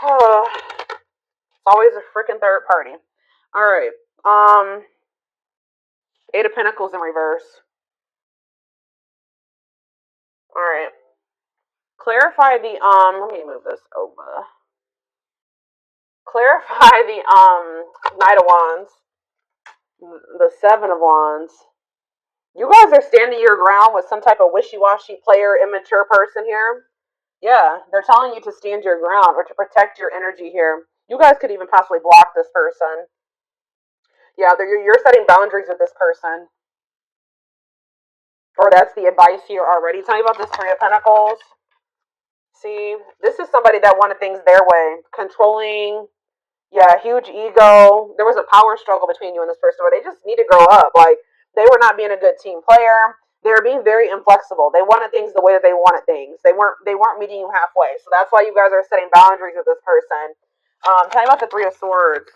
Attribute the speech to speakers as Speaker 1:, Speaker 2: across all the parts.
Speaker 1: It's always a freaking third party. All right. Eight of Pentacles in reverse. All right. Clarify the let me move this over. Clarify the Knight of Wands, the Seven of Wands. You guys are standing your ground with some type of wishy-washy player, immature person here. Yeah, they're telling you to stand your ground or to protect your energy here. You guys could even possibly block this person. Yeah, you're setting boundaries with this person. Or that's the advice here already. Tell me about this Three of Pentacles. See, this is somebody that wanted things their way. Controlling. Yeah, huge ego. There was a power struggle between you and this person where they just need to grow up. Like, they were not being a good team player. They were being very inflexible. They wanted things the way that they wanted things. They weren't meeting you halfway. So that's why you guys are setting boundaries with this person. Tell me about the Three of Swords.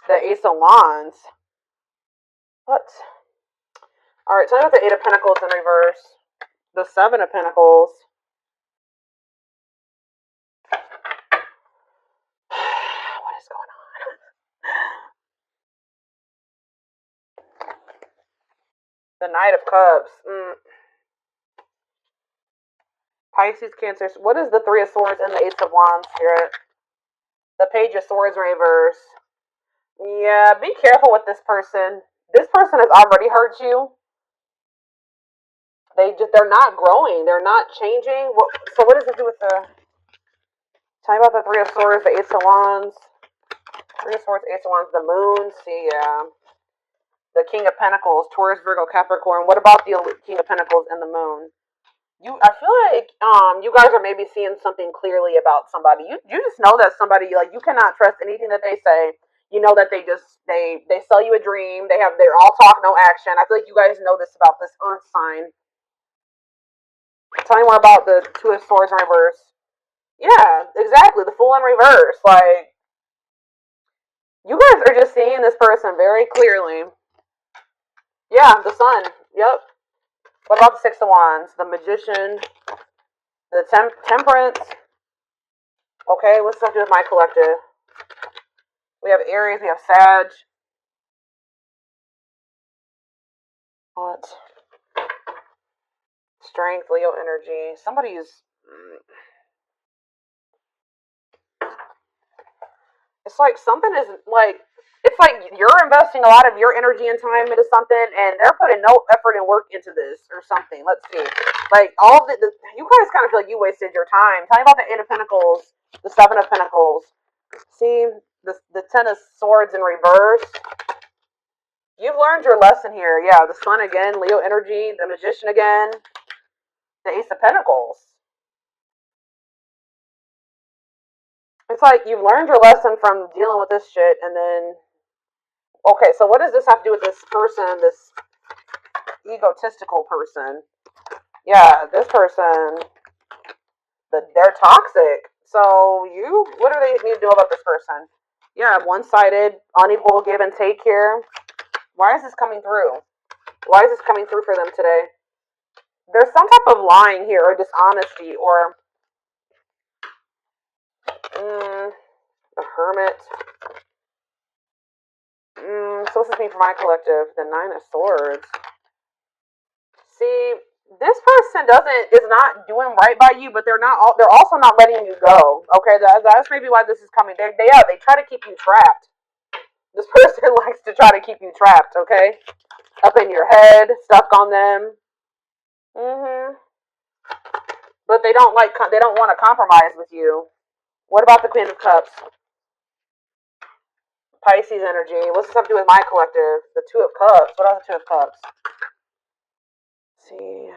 Speaker 1: The Ace of Wands. What? Alright, tell me about the Eight of Pentacles in reverse. The Seven of Pentacles. What is going on? The Knight of Cups. Pisces, Cancer. What is the Three of Swords and the Ace of Wands, Spirit? The Page of Swords in reverse. Yeah, be careful with this person. This person has already hurt you. They're not growing. They're not changing. So what does it do with the... Tell me about the Three of Swords, the Ace of Wands. Three of Swords, Ace of Wands, the Moon. See, the King of Pentacles, Taurus, Virgo, Capricorn. What about the King of Pentacles and the Moon? I feel like you guys are maybe seeing something clearly about somebody. You just know that somebody, like, you cannot trust anything that they say. You know that they sell you a dream. They're all talk, no action. I feel like you guys know this about this Earth sign. Tell me more about the Two of Swords in reverse. Yeah, exactly. The Fool in reverse. Like, you guys are just seeing this person very clearly. Yeah, the Sun. Yep. What about the Six of Wands? The Magician. The Temperance. Okay, what's up with my collective? We have Aries, we have Sag. What? Strength, Leo energy. Somebody's... It's like something is like... It's like you're investing a lot of your energy and time into something, and they're putting no effort and work into this or something. Let's see. Like, all of you guys kind of feel like you wasted your time. Tell me about the Eight of Pentacles, the Seven of Pentacles. See, the Ten of Swords in reverse. You've learned your lesson here. Yeah, the Sun again, Leo energy, the Magician again, the Ace of Pentacles. It's like you've learned your lesson from dealing with this shit, and then... Okay, so what does this have to do with this person, this egotistical person? Yeah, this person, they're toxic. So what do they need to do about this person? Yeah, one-sided, unequal give and take here. Why is this coming through? Why is this coming through for them today? There's some type of lying here, or dishonesty, or... the Hermit. So what's this mean for my collective? The Nine of Swords. See, this person is not doing right by you, but they're also not letting you go. Okay, that's maybe why this is coming. They try to keep you trapped. This person likes to try to keep you trapped. Okay, up in your head, stuck on them. But they don't want to compromise with you. What about the Queen of Cups? Pisces energy. What's this have to do with my collective? The Two of Cups. What are the Two of Cups? Let's see.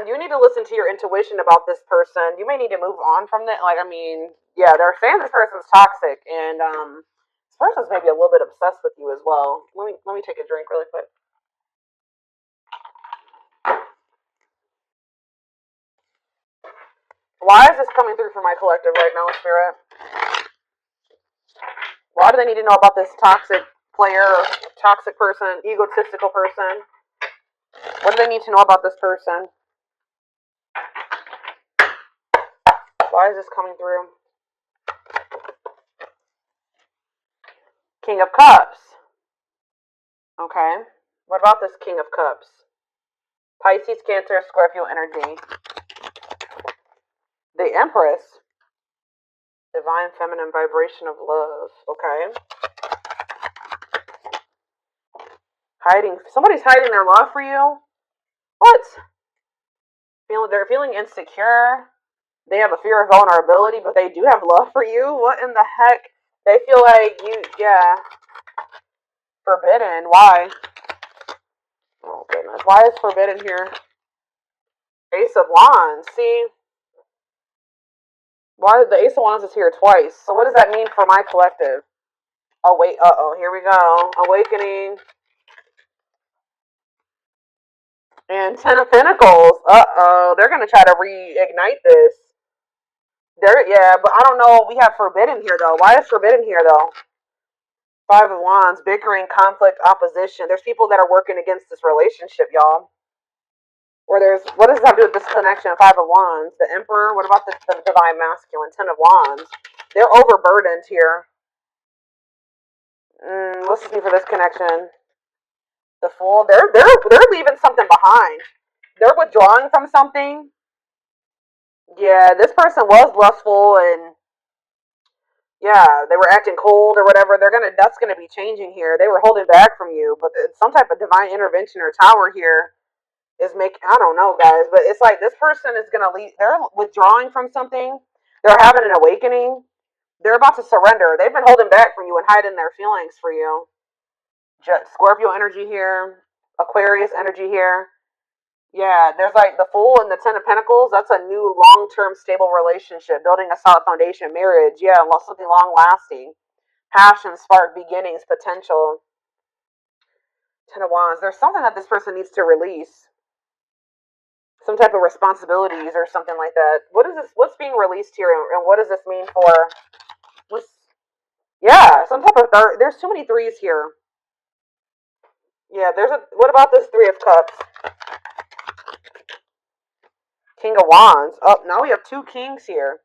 Speaker 1: You need to listen to your intuition about this person. You may need to move on from that. Like, I mean, yeah, they're saying this person's toxic, and this person's maybe a little bit obsessed with you as well. Let me take a drink really quick. Why is this coming through for my collective right now, Spirit? Why do they need to know about this toxic player, toxic person, egotistical person? What do they need to know about this person? Why is this coming through? King of Cups. Okay. What about this King of Cups? Pisces, Cancer, Scorpio energy. The Empress. Divine feminine vibration of love. Okay. Hiding. Somebody's hiding their love for you. What? They're feeling insecure. They have a fear of vulnerability, but they do have love for you. What in the heck? They feel like you, yeah. Forbidden. Why? Oh, goodness. Why is forbidden here? Ace of Wands. See? Why the Ace of Wands is here twice? So what does that mean for my collective? Oh, wait. Uh-oh. Here we go. Awakening. And Ten of Pentacles. Uh-oh. They're going to try to reignite this. Yeah, but I don't know. We have forbidden here, though. Why is forbidden here, though? Five of Wands, bickering, conflict, opposition. There's people that are working against this relationship, y'all. Or what does that have to do with this connection? Five of Wands, the Emperor. What about the Divine Masculine? Ten of Wands. They're overburdened here. What's this mean for this connection? The Fool. They're leaving something behind. They're withdrawing from something. Yeah, this person was lustful and yeah, they were acting cold or whatever. That's gonna be changing here. They were holding back from you, but some type of divine intervention or tower here is I don't know, guys, but it's like this person is gonna leave. They're withdrawing from something. They're having an awakening. They're about to surrender. They've been holding back from you and hiding their feelings for you. Scorpio energy here, Aquarius energy here. Yeah, there's like the Fool and the Ten of Pentacles. That's a new long-term stable relationship, building a solid foundation, marriage. Yeah, something long-lasting. Passion, spark, beginnings, potential. Ten of Wands. There's something that this person needs to release. Some type of responsibilities or something like that. What is this? What's being released here, and what does this mean for? Yeah, some type of third. There's too many threes here. Yeah, what about this Three of Cups? King of Wands. Oh, now we have two kings here.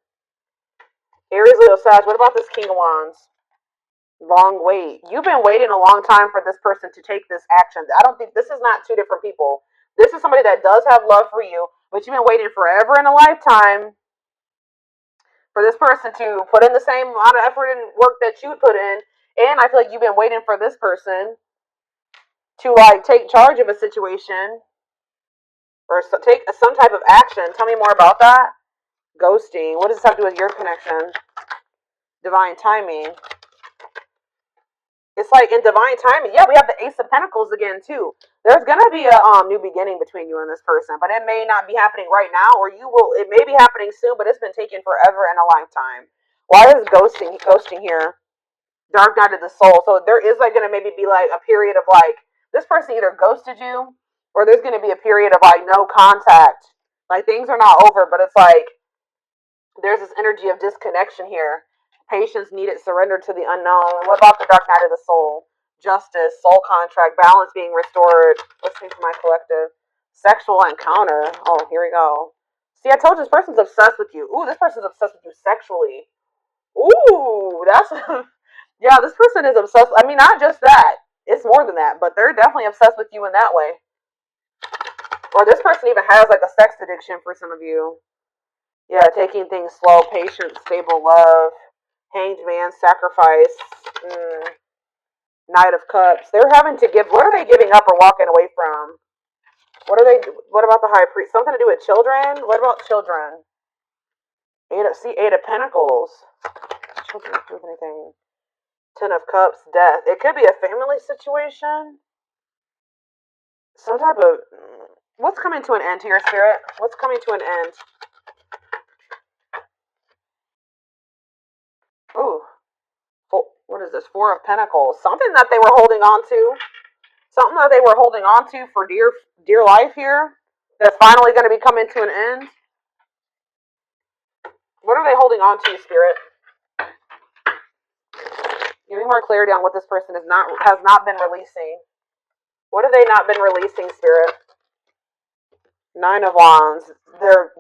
Speaker 1: Aries, Leo, Sag. What about this King of Wands? Long wait. You've been waiting a long time for this person to take this action. I don't think this is not two different people. This is somebody that does have love for you, but you've been waiting forever in a lifetime for this person to put in the same amount of effort and work that you put in. And I feel like you've been waiting for this person to like take charge of a situation or take some type of action. Tell me more about that. Ghosting. What does this have to do with your connection? Divine timing. It's like in divine timing. Yeah, we have the Ace of Pentacles again too. There's gonna be a new beginning between you and this person, but it may not be happening right now, or it may be happening soon, but it's been taking forever and a lifetime. Why is ghosting here? Dark night of the soul. So there is like gonna maybe be like a period of like this person either ghosted you, or there's gonna be a period of like no contact. Like things are not over, but it's like there's this energy of disconnection here. Patience needed, surrender to the unknown. What about the dark night of the soul? Justice, soul contract, balance being restored. Listening to my collective. Sexual encounter. Oh, here we go. See, I told you this person's obsessed with you. Ooh, this person's obsessed with you sexually. Ooh, that's... yeah, this person is obsessed. I mean, not just that. It's more than that, but they're definitely obsessed with you in that way. Or this person even has like a sex addiction for some of you. Yeah, taking things slow, patient, stable love. Hanged man, sacrifice, Knight of Cups. They're having to give. What are they giving up or walking away from? What about the High Priest? Something to do with children? What about children? Eight of Pentacles. Children do with anything. Ten of Cups, death. It could be a family situation. Some type of. What's coming to an end here, Spirit? What's coming to an end? Ooh. What is this? Four of Pentacles. Something that they were holding on to. Something that they were holding on to for dear life here. That's finally going to be coming to an end. What are they holding on to, Spirit? Give me more clarity on what this person has not been releasing. What have they not been releasing, Spirit? Nine of Wands. They're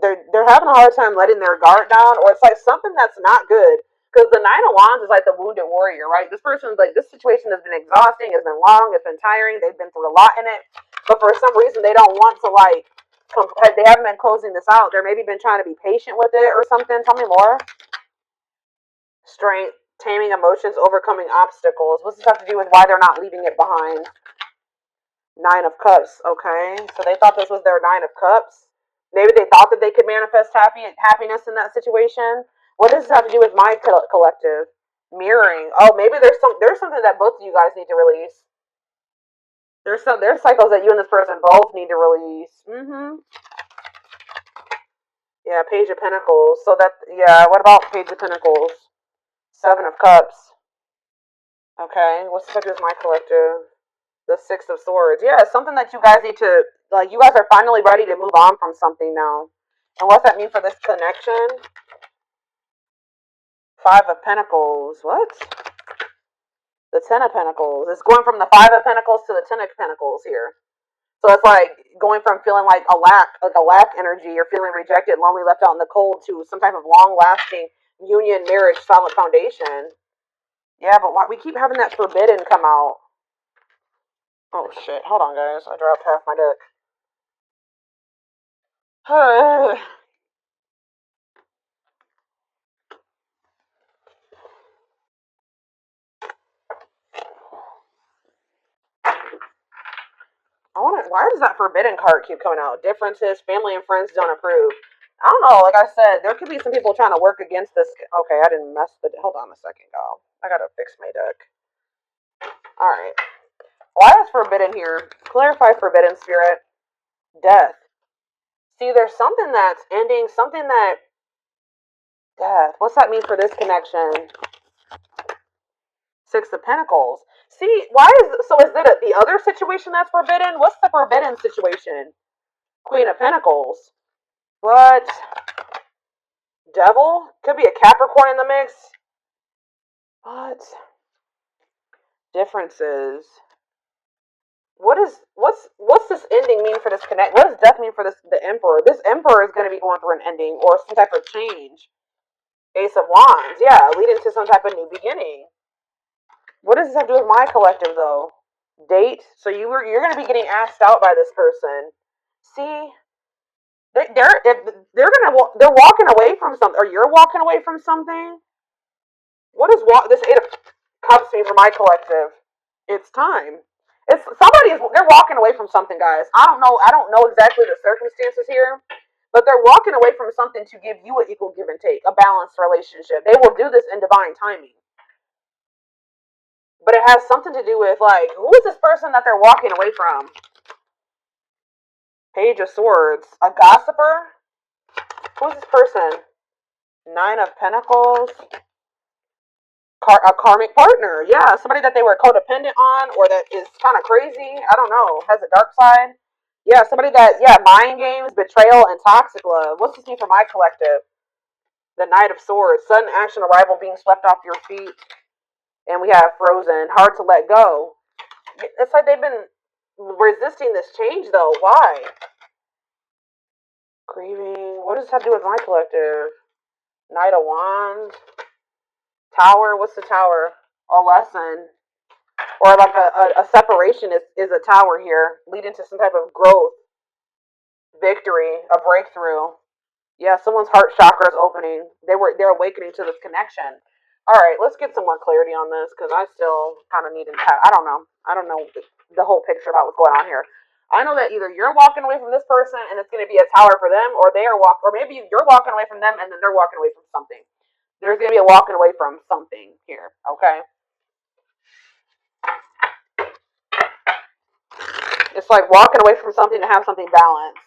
Speaker 1: having a hard time letting their guard down, or it's like something that's not good. Because the Nine of Wands is like the wounded warrior, right? This person's like, this situation has been exhausting, it's been long, it's been tiring, they've been through a lot in it, but for some reason they don't want to like. They haven't been closing this out. They're maybe been trying to be patient with it or something. Tell me more. Strength, taming emotions, overcoming obstacles. What's this have to do with why they're not leaving it behind? Nine of Cups. Okay, so they thought this was their Nine of Cups. Maybe they thought that they could manifest happiness in that situation. What does this have to do with my collective? Mirroring. Oh, maybe there's something that both of you guys need to release. There's cycles that you and this person both need to release. Yeah, Page of Pentacles. So that, yeah. What about Page of Pentacles? Seven of Cups. Okay, what's the subject of my collective? The Six of Swords. Yeah, it's something that you guys need to, like, you guys are finally ready to move on from something now. And what's that mean for this connection? Five of Pentacles. What? The Ten of Pentacles. It's going from the Five of Pentacles to the Ten of Pentacles here. So it's like going from feeling like a lack energy, or feeling rejected, lonely, left out in the cold, to some type of long-lasting union, marriage, solid foundation. Yeah, but why we keep having that forbidden come out? Oh shit! Hold on, guys. I dropped half my deck. Why does that forbidden card keep coming out? Differences, family and friends don't approve. I don't know. Like I said, there could be some people trying to work against this. Okay, I didn't mess the. Hold on a second, y'all. I gotta fix my deck. All right. Why is forbidden here? Clarify forbidden, spirit. Death. See, there's something that's ending. Something that. Death. What's that mean for this connection? Six of Pentacles. See, why is so? Is it the other situation that's forbidden? What's the forbidden situation? Queen of Pentacles. What? Devil? Could be a Capricorn in the mix. What? Differences. What's this ending mean for this connect? What does death mean for the Emperor? This Emperor is going to be going through an ending or some type of change. Ace of Wands, yeah, leading to some type of new beginning. What does this have to do with my collective though? Date. So you're going to be getting asked out by this person. See, they're walking away from something, or you're walking away from something. What does this Eight of Cups mean for my collective? It's time. They're walking away from something, guys. I don't know exactly the circumstances here, but they're walking away from something to give you an equal give and take, a balanced relationship. They will do this in divine timing. But it has something to do with, like, who is this person that they're walking away from? Page of Swords. A gossiper? Who is this person? Nine of Pentacles. A karmic partner. Yeah, somebody that they were codependent on, or that is kind of crazy. I don't know. Has a dark side. Yeah, somebody that, mind games, betrayal, and toxic love. What's this mean for my collective? The Knight of Swords. Sudden action, arrival, being swept off your feet. And we have Frozen. Hard to let go. It's like they've been resisting this change, though. Why? Grieving. What does this have to do with my collective? Knight of Wands. Tower. What's the Tower? A lesson. Or like a separation is a tower here, leading to some type of growth, victory, a breakthrough. Yeah, someone's heart chakra is opening. They're awakening to this connection. All right, let's get some more clarity on this, because I still kind of need to. I don't know the whole picture about what's going on here. I know that either you're walking away from this person and it's going to be a tower for them, or or maybe you're walking away from them and then they're walking away from something. There's going to be a walking away from something here. Okay. It's like walking away from something to have something balanced.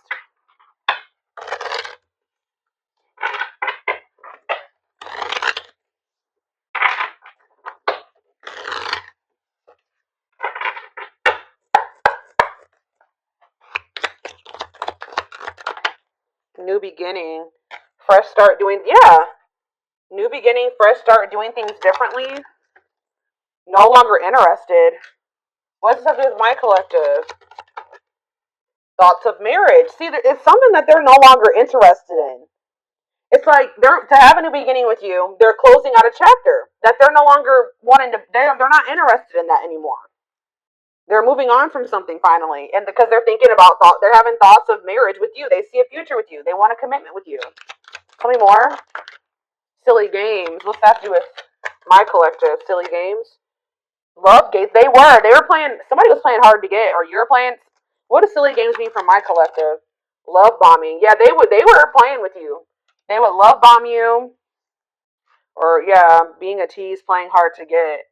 Speaker 1: New beginning. Fresh start doing, new beginning, fresh start doing things differently. No longer interested. What does this have to do with my collective? Thoughts of marriage. See, it's something that they're no longer interested in. It's like they're to have a new beginning with you. They're closing out a chapter that they're no longer wanting to. They're not interested in that anymore. They're moving on from something finally, and because they're thinking about they're having thoughts of marriage with you. They see a future with you. They want a commitment with you. Tell me more. Silly games. What's that to do with my collective? Silly games. Love games. They were playing. Somebody was playing hard to get, or you're playing. What do silly games mean from my collective? Love bombing. Yeah, they would. They were playing with you. They would love bomb you, or yeah, being a tease, playing hard to get.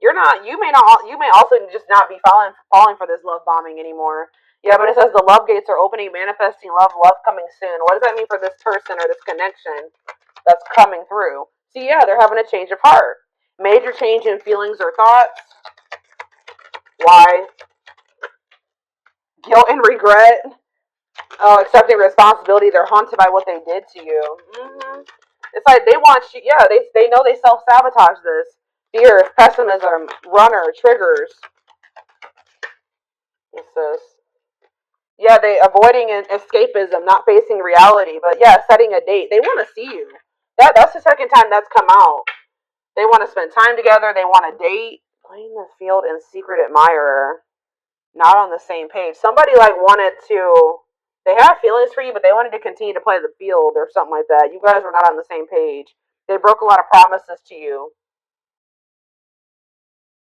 Speaker 1: You're not. You may not. You may also just not be falling for this love bombing anymore. Yeah, but it says the love gates are opening, manifesting love, love coming soon. What does that mean for this person or this connection that's coming through? See, yeah, they're having a change of heart. Major change in feelings or thoughts. Why? Guilt and regret. Oh, accepting responsibility. They're haunted by what they did to you. It's like they want you. Yeah, they know they self sabotage this. Fear, pessimism, runner, triggers. What's this? Yeah, they avoiding escapism, not facing reality. But yeah, setting a date. They want to see you. That's the second time that's come out. They want to spend time together. They want to date. Playing the field and secret admirer. Not on the same page. Somebody like wanted to. They have feelings for you, but they wanted to continue to play the field or something like that. You guys were not on the same page. They broke a lot of promises to you.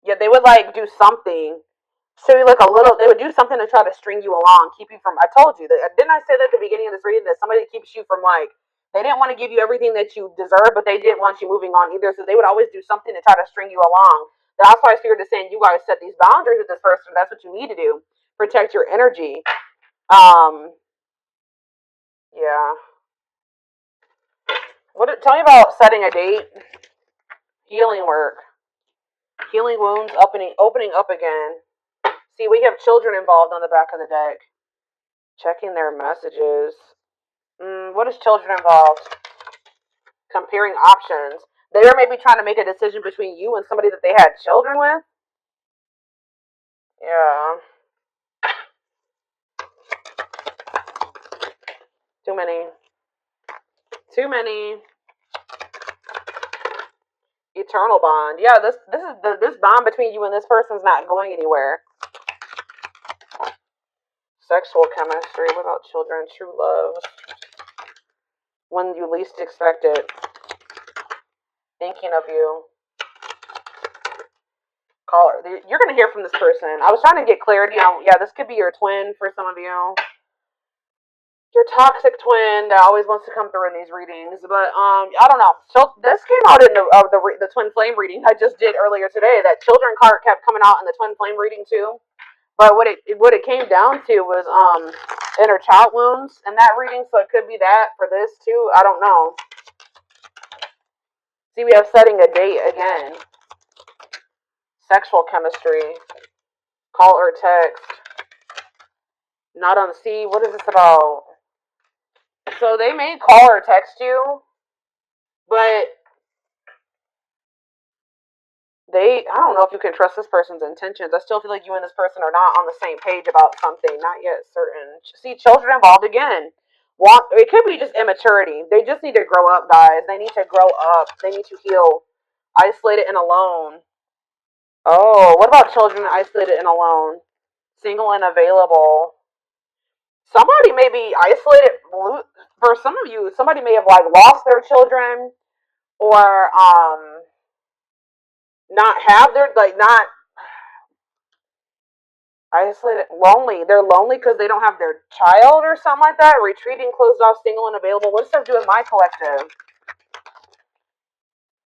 Speaker 1: Yeah, they would like do something. Show you like a little. They would do something to try to string you along, keep you from. I told you that. Didn't I say that at the beginning of this reading that somebody keeps you from like. They didn't want to give you everything that you deserve, but they didn't want you moving on either. So they would always do something to try to string you along. That's why Spirit is saying you guys set these boundaries with this person. That's what you need to do. Protect your energy. Yeah. Tell me about setting a date, healing work, healing wounds, opening up again. See, we have children involved on the back of the deck. Checking their messages. What is children involved? Comparing options. They are maybe trying to make a decision between you and somebody that they had children with. Yeah. Too many. Too many. Eternal bond. Yeah, this bond between you and this person's not going anywhere. Sexual chemistry. What about children? True love. When you least expect it. Thinking of you. Caller. You're going to hear from this person. I was trying to get clarity on, yeah, this could be your twin for some of you. Your toxic twin that always wants to come through in these readings. But, I don't know. So this came out in the twin flame reading I just did earlier today. That children card kept coming out in the twin flame reading too. But what it came down to was, inner child wounds in that reading. So it could be that for this too. I don't know. See, we have setting a date again. Sexual chemistry. Call or text. Not on the sea. What is this about? So they may call or text you, but I don't know if you can trust this person's intentions. I still feel like you and this person are not on the same page about something. Not yet certain. See, children involved again. It could be just immaturity. They just need to grow up, guys. They need to grow up. They need to heal. Isolated and alone. Oh, what about children isolated and alone? Single and available. Somebody may be isolated. For some of you, somebody may have like lost their children, or not have their not isolated, lonely. They're lonely because they don't have their child or something like that. Retreating, closed off, single and available. What does that do with my collective?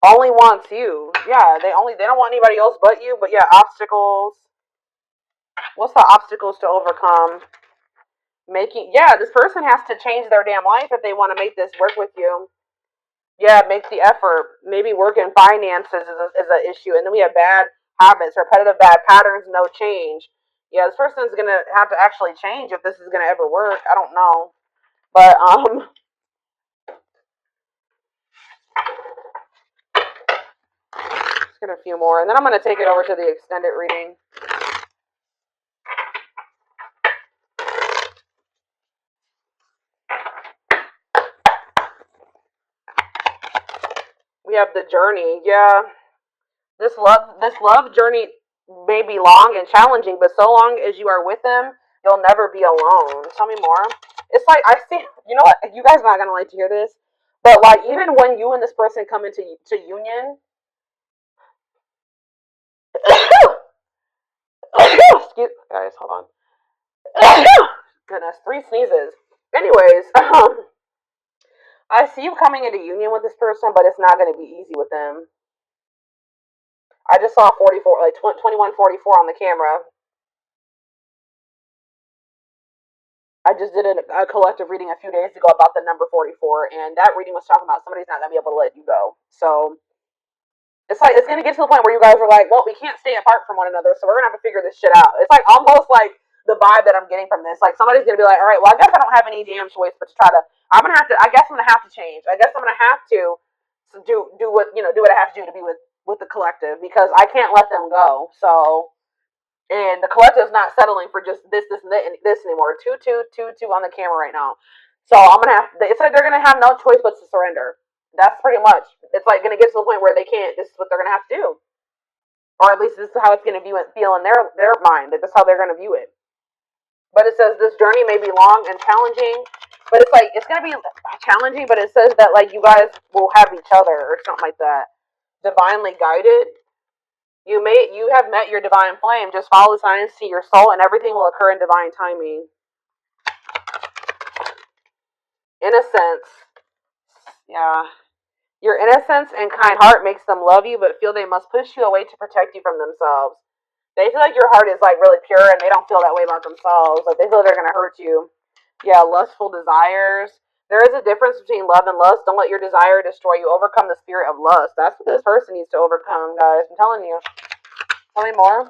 Speaker 1: Only wants you. Yeah, they don't want anybody else but you. But yeah, obstacles. What's the obstacles to overcome? This person has to change their damn life if they want to make this work with you. Yeah, make the effort. Maybe work in finances is an issue. And then we have bad habits, repetitive bad patterns, no change. Yeah, this person's going to have to actually change if this is going to ever work. I don't know. But, let's get a few more. And then I'm going to take it over to the extended reading. We have the journey. Yeah. This love journey may be long and challenging, but so long as you are with them, you'll never be alone. Tell me more. It's like I see. You know what? You guys are not gonna like to hear this, but like even when you and this person come into to union, excuse guys, hold on. Goodness, 3 sneezes. Anyways, I see you coming into union with this person, but it's not gonna be easy with them. I just saw 44, like 2144 on the camera. I just did a collective reading a few days ago about the number 44, and that reading was talking about somebody's not going to be able to let you go. So it's like, it's going to get to the point where you guys are like, well, we can't stay apart from one another, so we're going to have to figure this shit out. It's like almost like the vibe that I'm getting from this. Like somebody's going to be like, all right, well, I guess I don't have any damn choice but to try to, I guess I'm going to have to change. I guess I'm going to have to do what, do what I have to do to be with the collective because I can't let them go. So and the collective is not settling for just this, and this anymore. 2 on the camera right now. So I'm gonna have. It's like they're gonna have no choice but to surrender. That's pretty much. It's like gonna get to the point where they can't. This is what they're gonna have to do, or at least this is how it's gonna feel in their mind. That that's how they're gonna view it. But it says this journey may be long and challenging. But it's like it's gonna be challenging. But it says that like you guys will have each other or something like that. Divinely guided. You have met your divine flame. Just follow the signs to your soul, and everything will occur in divine timing. Innocence, yeah. Your innocence and kind heart makes them love you, but feel they must push you away to protect you from themselves. They feel like your heart is like really pure, and they don't feel that way about themselves. Like they feel they're gonna hurt you. Yeah, lustful desires. There is a difference between love and lust. Don't let your desire destroy you. Overcome the spirit of lust. That's what this person needs to overcome, guys. I'm telling you. Tell me more.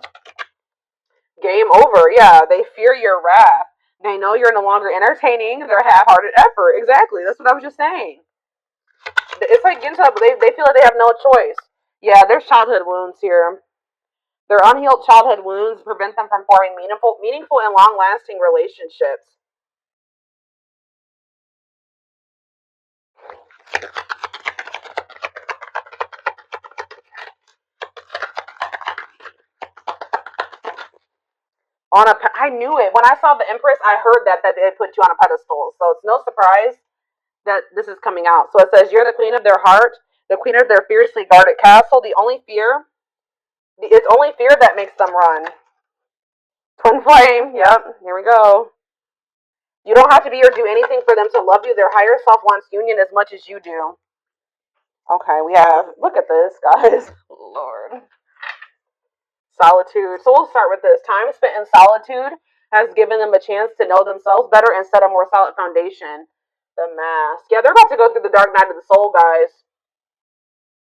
Speaker 1: Game over. Yeah, they fear your wrath. They know you're no longer entertaining their half-hearted effort. Exactly. That's what I was just saying. It's like getting up. They feel like they have no choice. Yeah, there's childhood wounds here. Their unhealed childhood wounds prevent them from forming meaningful and long-lasting relationships. I knew it when I saw the Empress. I heard that they put you on a pedestal, so it's no surprise that this is coming out. So it says you're the queen of their heart, the queen of their fiercely guarded castle. It's only fear that makes them run. Twin flame. Yep. Here we go. You don't have to be or do anything for them to love you. Their higher self wants union as much as you do. Okay, we have. Look at this, guys. Lord. Solitude. So we'll start with this. Time spent in solitude has given them a chance to know themselves better and set a more solid foundation. The mask. Yeah, they're about to go through the dark night of the soul, guys.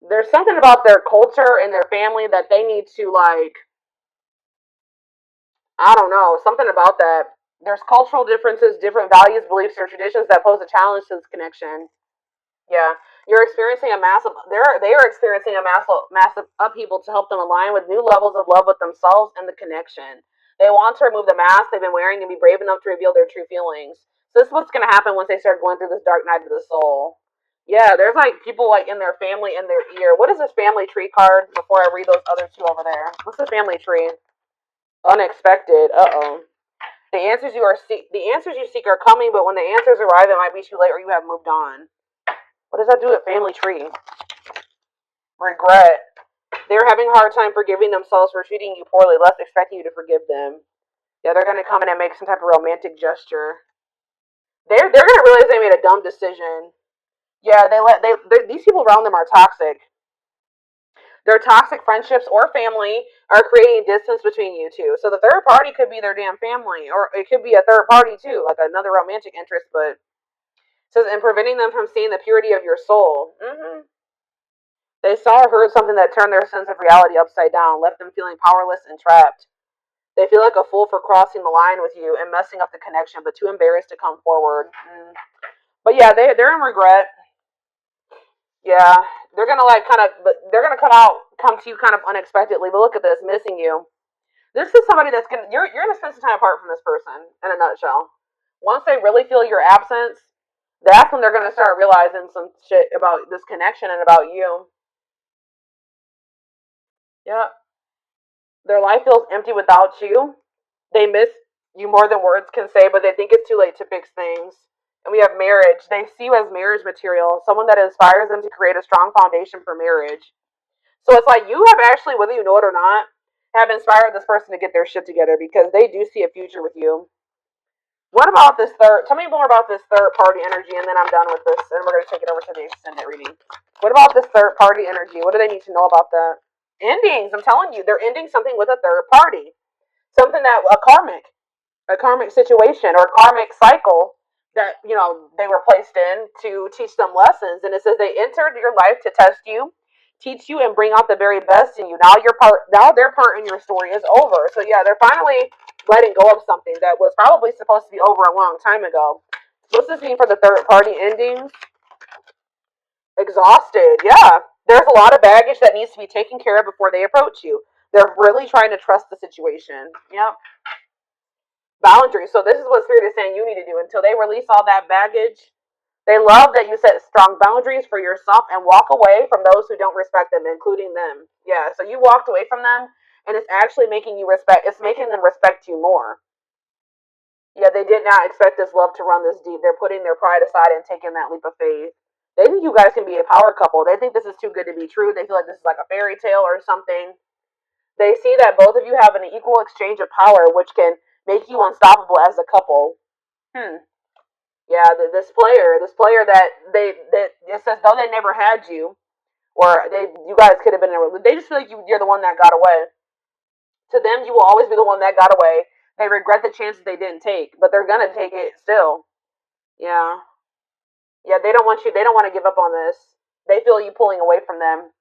Speaker 1: There's something about their culture and their family that they need to, like, I don't know, something about that. There's cultural differences, different values, beliefs, or traditions that pose a challenge to this connection. Yeah, you're experiencing a massive. They are experiencing a massive upheaval to help them align with new levels of love with themselves and the connection. They want to remove the mask they've been wearing and be brave enough to reveal their true feelings. So this is what's going to happen once they start going through this dark night of the soul. Yeah, there's like people like in their family in their ear. What is this family tree card? Before I read those other two over there, what's the family tree? Unexpected. Uh-oh. The answers you seek are coming, but when the answers arrive, it might be too late or you have moved on. What does that do with family tree? Regret. They're having a hard time forgiving themselves for treating you poorly, less expecting you to forgive them. Yeah, they're gonna come in and make some type of romantic gesture. They're gonna realize they made a dumb decision. Yeah, these people around them are toxic. Their toxic friendships or family are creating distance between you two. So the third party could be their damn family, or it could be a third party too, like another romantic interest. But it says, and preventing them from seeing the purity of your soul. They saw or heard something that turned their sense of reality upside down, left them feeling powerless and trapped. They feel like a fool for crossing the line with you and messing up the connection, but too embarrassed to come forward. But yeah, they're in regret. Yeah, they're gonna they're gonna come to you kind of unexpectedly. But look at this, missing you. This is somebody that's you're gonna spend some time apart from this person. In a nutshell, once they really feel your absence, that's when they're gonna start realizing some shit about this connection and about you. Yeah. Their life feels empty without you. They miss you more than words can say, but they think it's too late to fix things. And we have marriage. They see you as marriage material, someone that inspires them to create a strong foundation for marriage. So it's like you have actually, whether you know it or not, have inspired this person to get their shit together because they do see a future with you. What about this third? Tell me more about this third party energy, and then I'm done with this, and we're going to take it over to the extended reading. What about this third party energy? What do they need to know about that? Endings. I'm telling you, they're ending something with a third party. Something that a karmic situation or karmic cycle that they were placed in to teach them lessons. And it says they entered your life to test you, teach you, and bring out the very best in you. Now their part in your story is over. So yeah, they're finally letting go of something that was probably supposed to be over a long time ago. What's this mean for the third party endings? Exhausted. Yeah, there's a lot of baggage that needs to be taken care of before they approach you. They're really trying to trust the situation. Yep. Boundaries. So this is what Spirit is saying you need to do until they release all that baggage. They love that you set strong boundaries for yourself and walk away from those who don't respect them, including them. Yeah, so you walked away from them, and it's actually making you respect. It's making them respect you more. Yeah, they did not expect this love to run this deep. They're putting their pride aside and taking that leap of faith. They think you guys can be a power couple. They think this is too good to be true. They feel like this is like a fairy tale or something. They see that both of you have an equal exchange of power, which can make you unstoppable as a couple. Yeah, this player that that it says though they never had you, or you guys could have been in a. They just feel like you're the one that got away. To them, you will always be the one that got away. They regret the chances they didn't take, but they're gonna take it still. Yeah, yeah. They don't want you. They don't want to give up on this. They feel you pulling away from them.